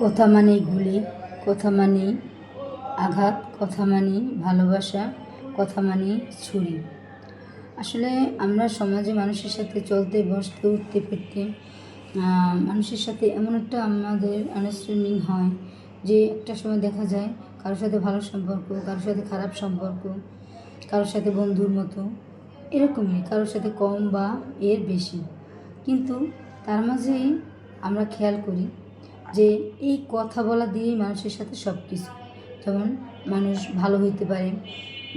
কথা মানেই গুলি, কথা মানেই আঘাত, কথা মানেই ভালোবাসা, কথা মানেই ছুরি। আসলে আমরা সমাজে মানুষের সাথে চলতে বসতে উঠতে ফিরতে মানুষের সাথে এমন একটা আমাদের আন্ডারস্ট্যান্ডিং হয় যে একটা সময় দেখা যায় কারোর সাথে ভালো সম্পর্ক, কারোর সাথে খারাপ সম্পর্ক, কারোর সাথে বন্ধুর মতো, এরকমই কারোর সাথে কম বা এর বেশি। কিন্তু তার মাঝেই আমরা খেয়াল করি যে এই কথা বলা দিয়েই মানুষের সাথে সব কিছু, যেমন মানুষ ভালো হইতে পারে,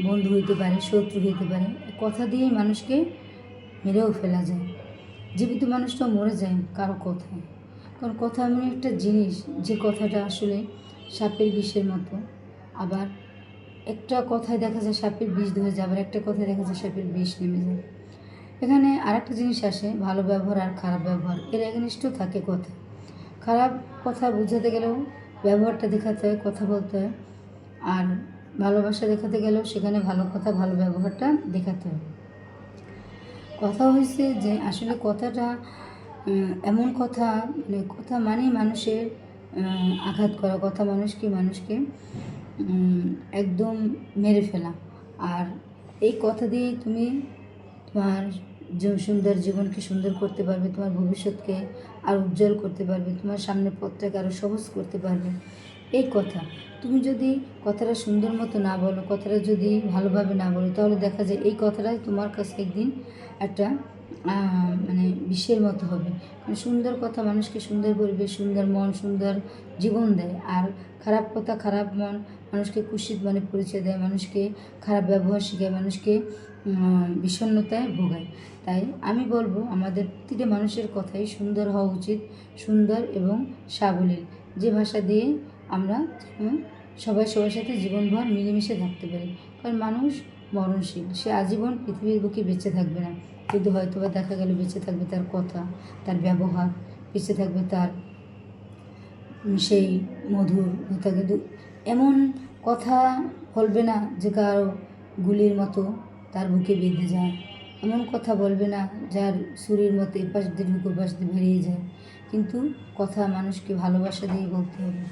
বন্ধু হইতে পারে, শত্রু হইতে পারে, কথা দিয়েই মানুষকে মেরেও ফেলা যায়। জীবিত মানুষটাও মরে যায় কারো কথায়। কারণ কথা এমন একটা জিনিস যে কথাটা আসলে সাপের বিষের মতো। আবার একটা কথায় দেখা যায় সাপের বিষ ধরে যায়, আবার একটা কথায় দেখা যায় সাপের বিষ নেমে যায়। এখানে আর একটা জিনিস আসে, ভালো ব্যবহার আর খারাপ ব্যবহার, এর এগেনস্টও থাকে কথা। খারাপ কথা বোঝাতে গেলেও ব্যবহারটা দেখাতে হয়, কথা বলতে হয়। আর ভালোবাসা দেখাতে গেলেও সেখানে ভালো কথা ভালো ব্যবহারটা দেখাতে হয়। কথা হয়েছে যে আসলে কথাটা এমন কথা, মানে কথা মানেই মানুষের আঘাত করা, কথা মানুষকে একদম মেরে ফেলা। আর এই কথা দিয়েই তুমি তোমার সুন্দর জীবনকে সুন্দর করতে পারবে, তোমার ভবিষ্যৎকে আরও উজ্জ্বল করতে পারবে, তোমার সামনের পথটাকে আরও সহজ করতে পারবে। এই কথা তুমি যদি কথাটা সুন্দর মতো না বলো, কথাটা যদি ভালোভাবে না বলো, তাহলে দেখা যায় এই কথাটাই তোমার কাছে একদিন একটা মানে বিষের মতো হবে। মানে সুন্দর কথা মানুষকে সুন্দর পরিবেশ, সুন্দর মন, সুন্দর জীবন দেয়। আর খারাপ কথা খারাপ মন মানুষকে কুৎসিত মানে পরিচয় দেয়, মানুষকে খারাপ ব্যবহার শেখায়, মানুষকে বিষণ্ণতায় ভোগায়। তাই আমি বলবো আমাদের প্রতিটা মানুষের কথাই সুন্দর হওয়া উচিত, সুন্দর এবং সাবলীল, যে ভাষা দিয়ে আমরা সবাই সবার সাথে জীবনভর মিলেমিশে থাকতে পারি। কারণ মানুষ মরণশীল, সে আজীবন পৃথিবীর বুকে বেঁচে থাকবে না, কিন্তু হয়তো বা দেখা গেল বেঁচে থাকবে তার কথা, তার ব্যবহার, বেঁচে থাকবে তার সেই মধুর কথা। কিন্তু এমন কথা বলবে না যে কারো গুলির মতো তার বুকে বেঁধে যায়, এমন কথা বলবে না যার ছুরির মতো এপাশ দিয়ে ঢুকে ওপাশ দিয়ে বেরিয়ে যায়। কিন্তু কথা মানুষকে ভালোবাসা দিয়ে বলতে হবে।